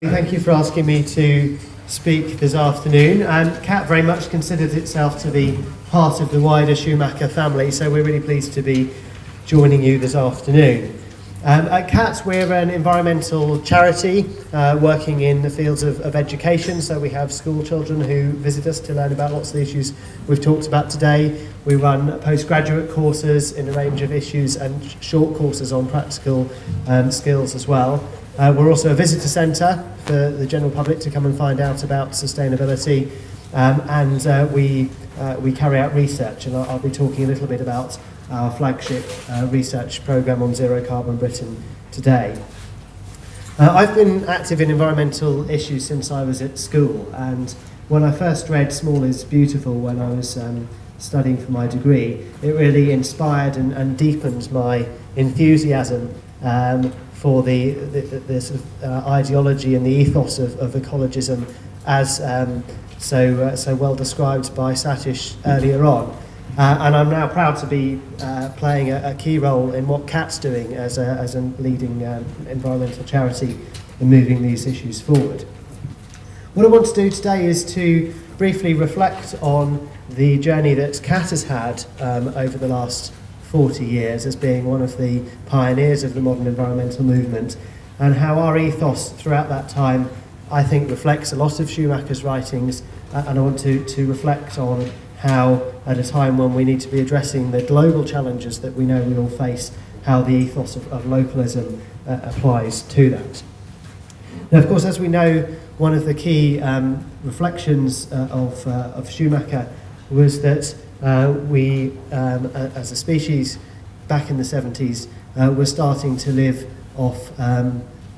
Thank you for asking me to speak this afternoon. CAT very much considers itself to be part of the wider Schumacher family, so we're really pleased to be joining you this afternoon. At CAT, we're an environmental charity working in the fields of education, so we have school children who visit us to learn about lots of the issues we've talked about today. We run postgraduate courses in a range of issues and short courses on practical skills as well. We're also a visitor centre for the general public to come and find out about sustainability, and we carry out research, and I'll be talking a little bit about our flagship research programme on zero carbon Britain today. I've been active in environmental issues since I was at school, and when I first read Small is Beautiful when I was studying for my degree, it really inspired and deepened my enthusiasm for the sort of ideology and the ethos of ecologism as so well described by Satish earlier on. And I'm now proud to be playing a key role in what CAT's doing as a leading environmental charity in moving these issues forward. What I want to do today is to briefly reflect on the journey that CAT has had over the last 40 years as being one of the pioneers of the modern environmental movement, and how our ethos throughout that time, I think, reflects a lot of Schumacher's writings, and I want to reflect on how, at a time when we need to be addressing the global challenges that we know we all face, how the ethos of localism applies to that. Now, of course, as we know, one of the key reflections of Schumacher was that we, as a species, back in the 70s, were starting to live off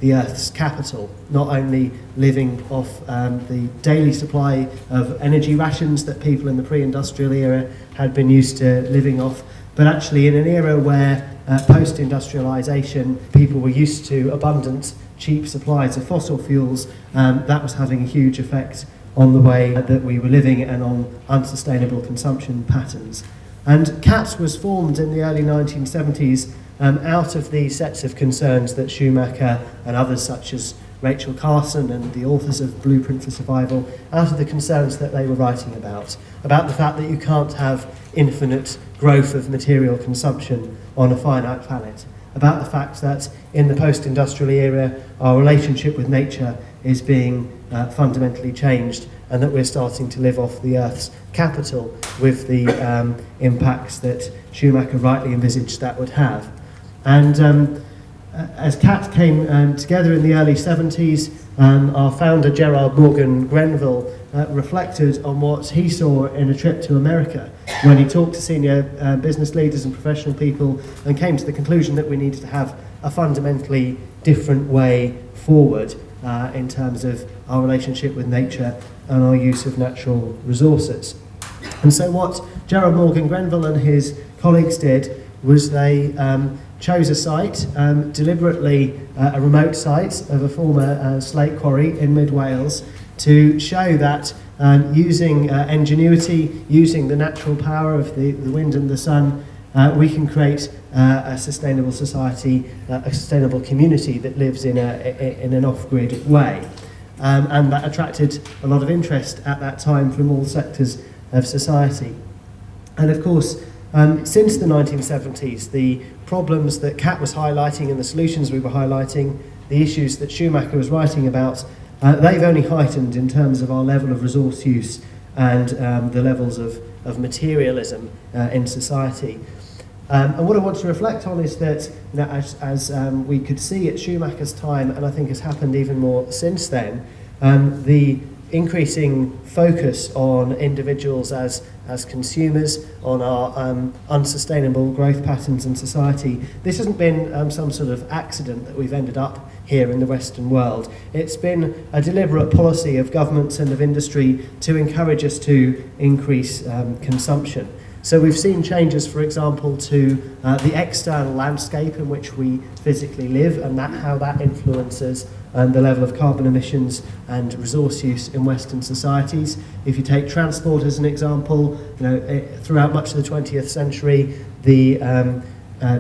the Earth's capital, not only living off the daily supply of energy rations that people in the pre-industrial era had been used to living off, but actually in an era where post-industrialisation, people were used to abundant, cheap supplies of fossil fuels. That was having a huge effect on the way that we were living and on unsustainable consumption patterns. And CAT was formed in the early 1970s out of these sets of concerns that Schumacher and others such as Rachel Carson and the authors of Blueprint for Survival, out of the concerns that they were writing about the fact that you can't have infinite growth of material consumption on a finite planet, about the fact that in the post-industrial era our relationship with nature is being fundamentally changed, and that we're starting to live off the Earth's capital with the impacts that Schumacher rightly envisaged that would have. And as CAT came together in the early 70s, our founder Gerard Morgan Grenville reflected on what he saw in a trip to America when he talked to senior business leaders and professional people and came to the conclusion that we needed to have a fundamentally different way forward in terms of our relationship with nature and our use of natural resources. And so what Gerard Morgan Grenville and his colleagues did was they chose a site, deliberately a remote site of a former slate quarry in mid-Wales, to show that using ingenuity, using the natural power of the wind and the sun, we can create a sustainable society, a sustainable community that lives in an off-grid way. And that attracted a lot of interest at that time from all sectors of society. And of course, since the 1970s, the problems that CAT was highlighting and the solutions we were highlighting, the issues that Schumacher was writing about, they've only heightened in terms of our level of resource use and the levels of materialism in society. And what I want to reflect on is that, you know, as we could see at Schumacher's time, and I think has happened even more since then, the increasing focus on individuals as consumers, on our unsustainable growth patterns in society. This hasn't been some sort of accident that we've ended up here in the Western world. It's been a deliberate policy of governments and of industry to encourage us to increase consumption. So we've seen changes, for example, to the external landscape in which we physically live, and how that influences the level of carbon emissions and resource use in Western societies. If you take transport as an example, throughout much of the 20th century, the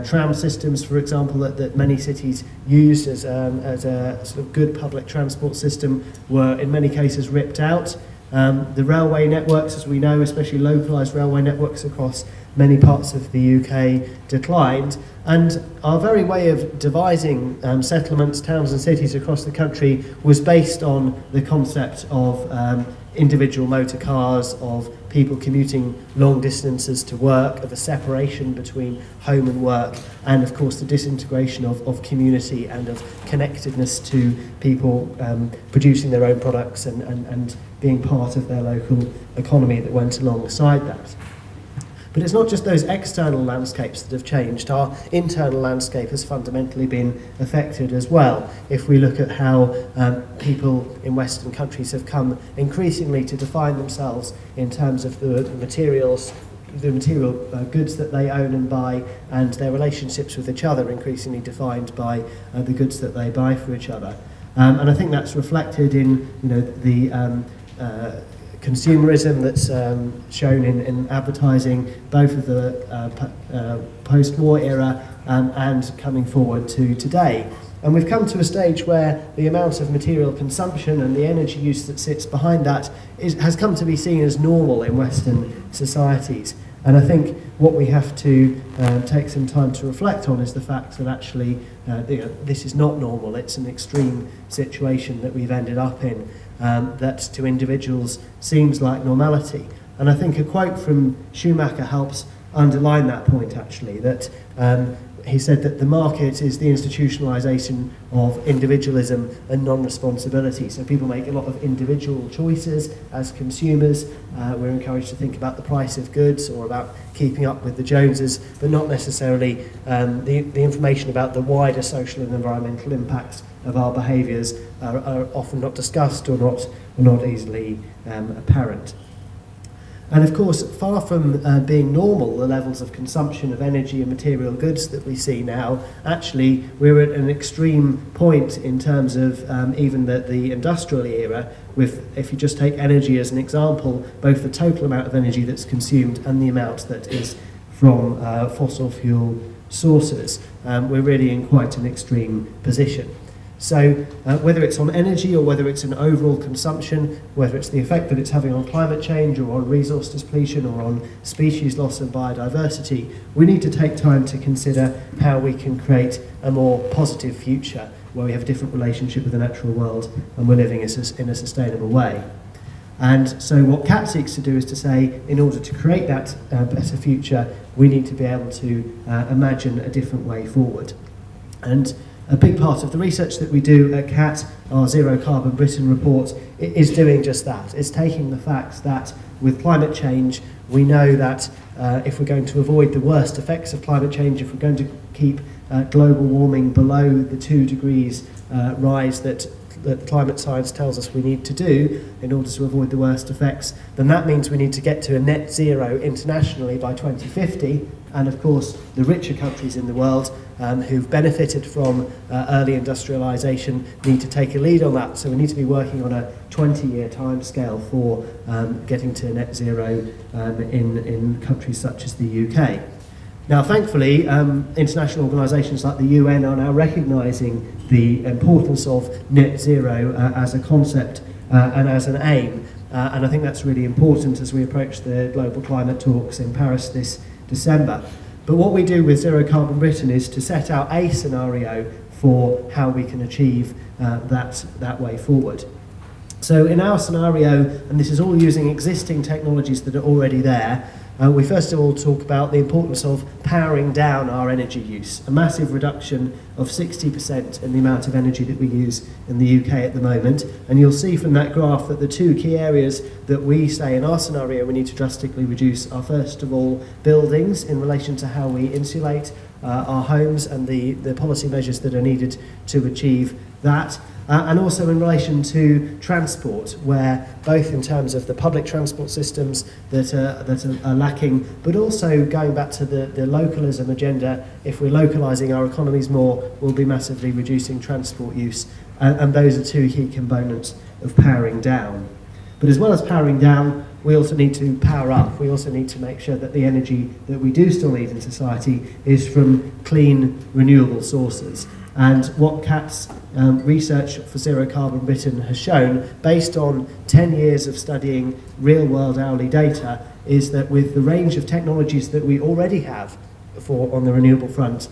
tram systems, for example, that many cities used as a sort of good public transport system were in many cases ripped out. The railway networks, as we know, especially localised railway networks across many parts of the UK, declined. And our very way of devising settlements, towns and cities across the country was based on the concept of individual motor cars, of people commuting long distances to work, of a separation between home and work, and of course the disintegration of community and of connectedness to people producing their own products and being part of their local economy that went alongside that. But it's not just those external landscapes that have changed. Our internal landscape has fundamentally been affected as well. If we look at how people in Western countries have come increasingly to define themselves in terms of the material goods that they own and buy, and their relationships with each other increasingly defined by the goods that they buy for each other. And I think that's reflected in the consumerism that's shown in advertising, both of the post-war era and coming forward to today. And we've come to a stage where the amount of material consumption and the energy use that sits behind that has come to be seen as normal in Western societies. And I think what we have to take some time to reflect on is the fact that actually this is not normal. It's an extreme situation that we've ended up in that to individuals seems like normality. And I think a quote from Schumacher helps underline that point actually, that he said that the market is the institutionalization of individualism and non-responsibility. So people make a lot of individual choices as consumers. We're encouraged to think about the price of goods or about keeping up with the Joneses, but not necessarily the information about the wider social and environmental impacts of our behaviours are often not discussed or not easily apparent. And of course, far from being normal, the levels of consumption of energy and material goods that we see now, actually we're at an extreme point in terms of even the industrial era, with, if you just take energy as an example, both the total amount of energy that's consumed and the amount that is from fossil fuel sources. We're really in quite an extreme position. So whether it's on energy or whether it's an overall consumption, whether it's the effect that it's having on climate change or on resource depletion or on species loss and biodiversity, we need to take time to consider how we can create a more positive future where we have a different relationship with the natural world and we're living in a sustainable way. And so what CAT seeks to do is to say, in order to create that better future, we need to be able to imagine a different way forward. And a big part of the research that we do at CAT, our Zero Carbon Britain report, is doing just that. It's taking the fact that with climate change, we know that if we're going to avoid the worst effects of climate change, if we're going to keep global warming below the 2 degrees rise that climate science tells us we need to do in order to avoid the worst effects, then that means we need to get to a net zero internationally by 2050. And of course, the richer countries in the world who've benefited from early industrialisation need to take a lead on that. So we need to be working on a 20-year timescale for getting to net zero in countries such as the UK. Now, thankfully, international organisations like the UN are now recognising the importance of net zero as a concept and as an aim. And I think that's really important as we approach the global climate talks in Paris this December. But what we do with Zero Carbon Britain is to set out a scenario for how we can achieve that way forward. So in our scenario, and this is all using existing technologies that are already there, we first of all talk about the importance of powering down our energy use, a massive reduction of 60% in the amount of energy that we use in the UK at the moment. And you'll see from that graph that the 2 key areas that we say in our scenario we need to drastically reduce are, first of all, buildings in relation to how we insulate our homes and the policy measures that are needed to achieve that. And also in relation to transport, where both in terms of the public transport systems that are lacking, but also going back to the localism agenda, if we're localising our economies more, we'll be massively reducing transport use. And those are 2 key components of powering down. But as well as powering down, we also need to power up. We also need to make sure that the energy that we do still need in society is from clean, renewable sources. And what CAT's research for Zero Carbon Britain has shown, based on 10 years of studying real-world hourly data, is that with the range of technologies that we already have on the renewable front,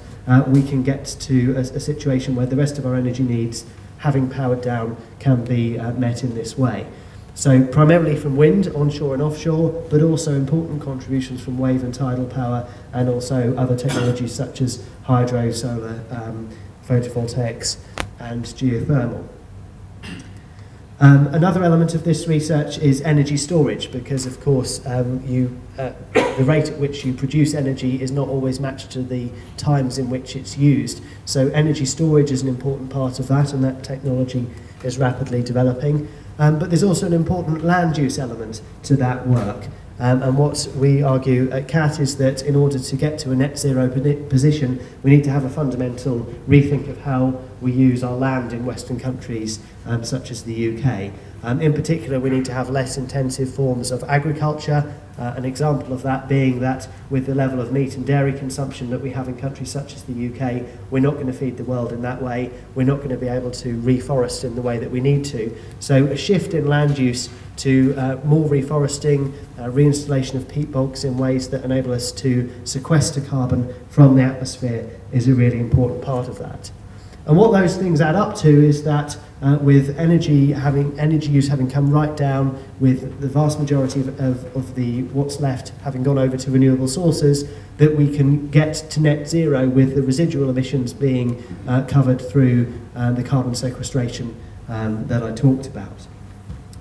we can get to a situation where the rest of our energy needs, having powered down, can be met in this way. So primarily from wind, onshore and offshore, but also important contributions from wave and tidal power, and also other technologies such as hydro, solar, photovoltaics and geothermal. Another element of this research is energy storage, because of course the rate at which you produce energy is not always matched to the times in which it's used. So energy storage is an important part of that, and that technology is rapidly developing. But there's also an important land use element to that work. And what we argue at CAT is that in order to get to a net zero position, we need to have a fundamental rethink of how we use our land in Western countries, such as the UK. In particular, we need to have less intensive forms of agriculture. An example of that being that with the level of meat and dairy consumption that we have in countries such as the UK, we're not going to feed the world in that way. We're not going to be able to reforest in the way that we need to. So a shift in land use to more reforesting, reinstallation of peat bogs in ways that enable us to sequester carbon from the atmosphere is a really important part of that. And what those things add up to is that with energy use having come right down, with the vast majority of the what's left having gone over to renewable sources, that we can get to net zero with the residual emissions being covered through the carbon sequestration that I talked about.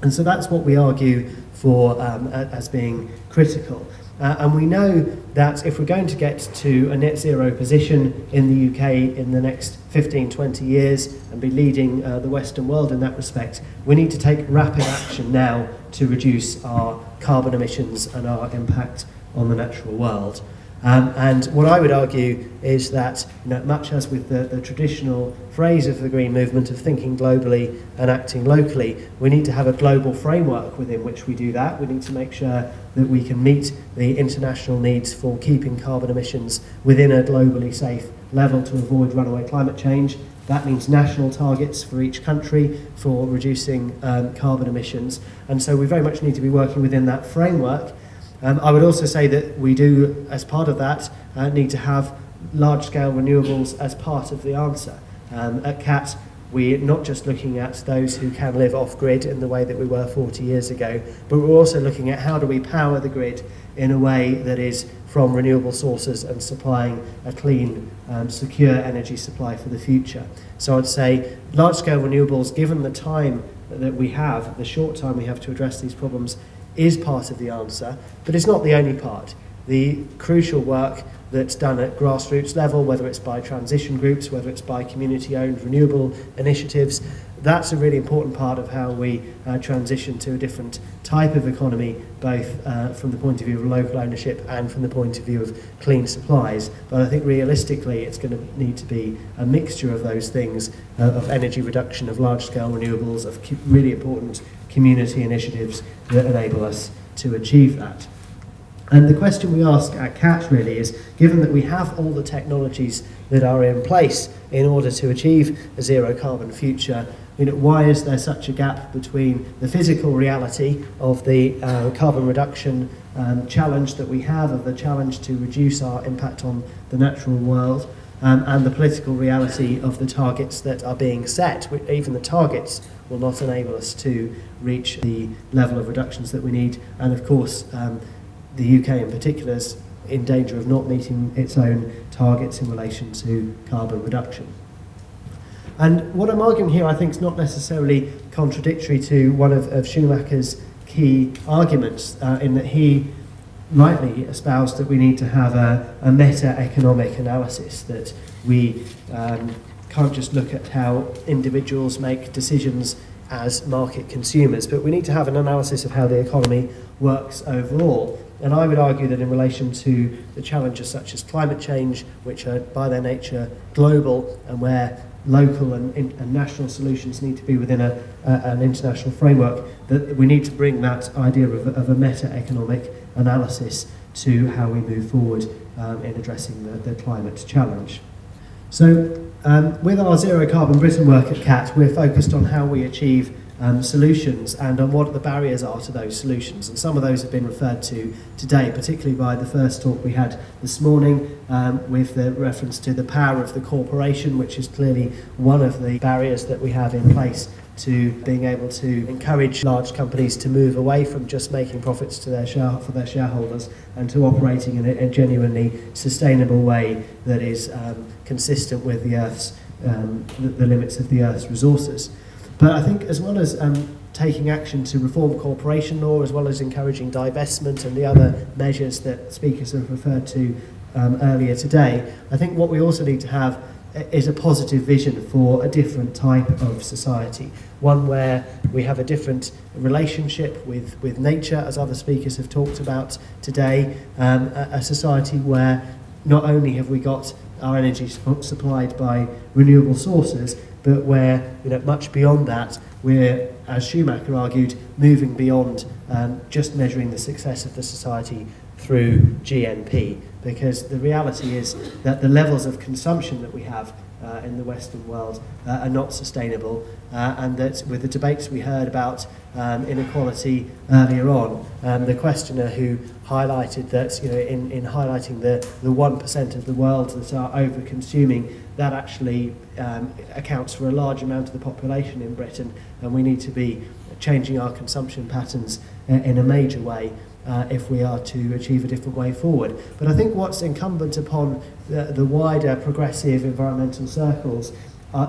And so that's what we argue for as being critical. And we know that if we're going to get to a net zero position in the UK in the next 15, 20 years and be leading the Western world in that respect, we need to take rapid action now to reduce our carbon emissions and our impact on the natural world. And what I would argue is that, much as with the traditional phrase of the Green Movement of thinking globally and acting locally, we need to have a global framework within which we do that. We need to make sure that we can meet the international needs for keeping carbon emissions within a globally safe level to avoid runaway climate change. That means national targets for each country for reducing carbon emissions. And so we very much need to be working within that framework. I would also say that we do, as part of that, need to have large-scale renewables as part of the answer. At CAT, we're not just looking at those who can live off-grid in the way that we were 40 years ago, but we're also looking at how do we power the grid in a way that is from renewable sources and supplying a clean, secure energy supply for the future. So I'd say large-scale renewables, given the time that we have, the short time we have to address these problems, is part of the answer, but it's not the only part. The crucial work that's done at grassroots level, whether it's by transition groups, whether it's by community-owned renewable initiatives, that's a really important part of how we transition to a different type of economy, both from the point of view of local ownership and from the point of view of clean supplies. But I think realistically it's going to need to be a mixture of those things, of energy reduction, of large-scale renewables, of really important community initiatives that enable us to achieve that. And the question we ask at CAT really is, given that we have all the technologies that are in place in order to achieve a zero carbon future, why is there such a gap between the physical reality of the carbon reduction challenge that we have, of the challenge to reduce our impact on the natural world, and the political reality of the targets that are being set? Even the targets will not enable us to reach the level of reductions that we need. And of course, the UK in particular is in danger of not meeting its own targets in relation to carbon reduction. And what I'm arguing here, I think, is not necessarily contradictory to one of Schumacher's key arguments, in that he rightly espoused that we need to have a meta-economic analysis, that we can't just look at how individuals make decisions as market consumers, but we need to have an analysis of how the economy works overall. And I would argue that in relation to the challenges such as climate change, which are by their nature global, and where local and national solutions need to be within an international framework, that we need to bring that idea of a meta-economic analysis to how we move forward in addressing the climate challenge. So with our Zero Carbon Britain work at CAT, we're focused on how we achieve solutions and on what the barriers are to those solutions. And some of those have been referred to today, particularly by the first talk we had this morning with the reference to the power of the corporation, which is clearly one of the barriers that we have in place to being able to encourage large companies to move away from just making profits to for their shareholders and to operating in a genuinely sustainable way that is consistent with the Earth's the limits of the Earth's resources. But I think as well as taking action to reform corporation law, as well as encouraging divestment and the other measures that speakers have referred to earlier today, I think what we also need to have is a positive vision for a different type of society, one where we have a different relationship with nature, as other speakers have talked about today, a society where not only have we got our energy supplied by renewable sources, but where, much beyond that, we're, as Schumacher argued, moving beyond just measuring the success of the society through GNP, because the reality is that the levels of consumption that we have in the Western world are not sustainable, and that with the debates we heard about inequality earlier on, the questioner who highlighted that in highlighting the 1% of the world that are over-consuming, that actually accounts for a large amount of the population in Britain, and we need to be changing our consumption patterns in a major way if we are to achieve a different way forward. But I think what's incumbent upon the wider progressive environmental circles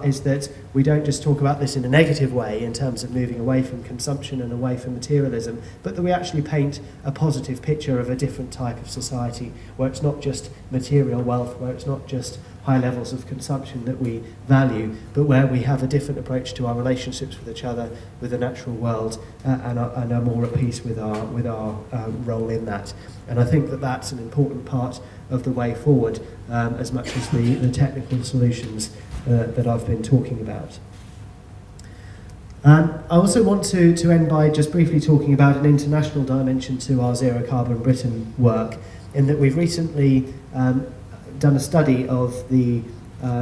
is that we don't just talk about this in a negative way in terms of moving away from consumption and away from materialism, but that we actually paint a positive picture of a different type of society where it's not just material wealth, where it's not just high levels of consumption that we value, but where we have a different approach to our relationships with each other, with the natural world, and are more at peace with our role in that. And I think that that's an important part of the way forward, as much as the technical solutions that I've been talking about. I also want to end by just briefly talking about an international dimension to our Zero Carbon Britain work, in that we've recently done a study of the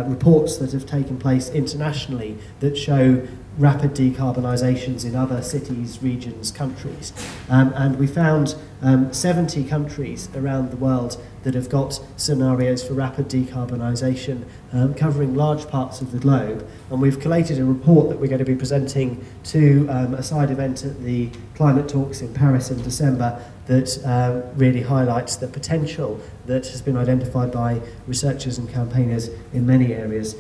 reports that have taken place internationally that show rapid decarbonisations in other cities, regions, countries. And we found 70 countries around the world that have got scenarios for rapid decarbonisation, covering large parts of the globe. And we've collated a report that we're going to be presenting to a side event at the Climate Talks in Paris in December that really highlights the potential that has been identified by researchers and campaigners in many areas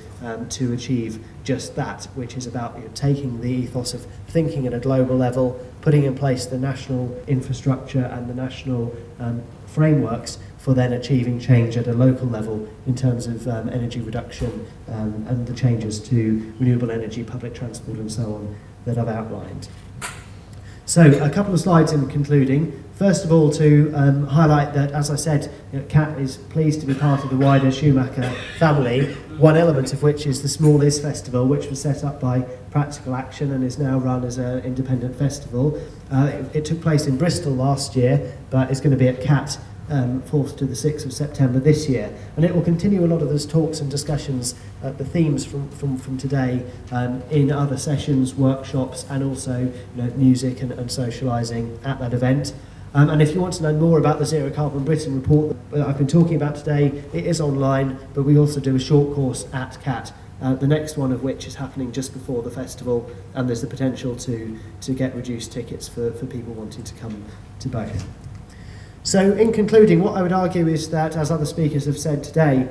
to achieve just that, which is about taking the ethos of thinking at a global level, putting in place the national infrastructure and the national frameworks for then achieving change at a local level in terms of energy reduction and the changes to renewable energy, public transport and so on that I've outlined. So a couple of slides in concluding. First of all, to highlight that, as I said, CAT is pleased to be part of the wider Schumacher family, one element of which is the Small Is Festival, which was set up by Practical Action and is now run as an independent festival. It took place in Bristol last year, but it's going to be at CAT 4th to the 6th of September this year. And it will continue a lot of those talks and discussions, the themes from today, in other sessions, workshops, and also music and socialising at that event. And if you want to know more about the Zero Carbon Britain report that I've been talking about today, it is online, but we also do a short course at CAT, the next one of which is happening just before the festival, and there's the potential to get reduced tickets for people wanting to come to both. So in concluding, what I would argue is that, as other speakers have said today,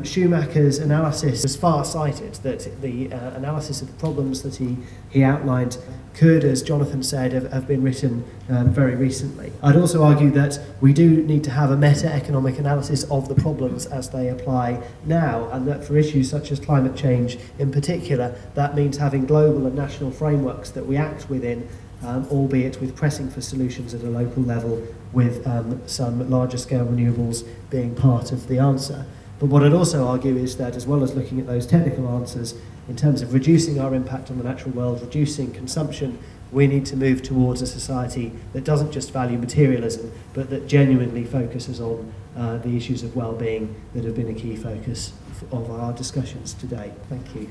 Schumacher's analysis was far-sighted, that the analysis of the problems that he outlined could, as Jonathan said, have been written very recently. I'd also argue that we do need to have a meta-economic analysis of the problems as they apply now, and that for issues such as climate change in particular, that means having global and national frameworks that we act within, albeit with pressing for solutions at a local level, with some larger scale renewables being part of the answer. But what I'd also argue is that, as well as looking at those technical answers, in terms of reducing our impact on the natural world, reducing consumption, we need to move towards a society that doesn't just value materialism, but that genuinely focuses on the issues of well-being that have been a key focus of our discussions today. Thank you.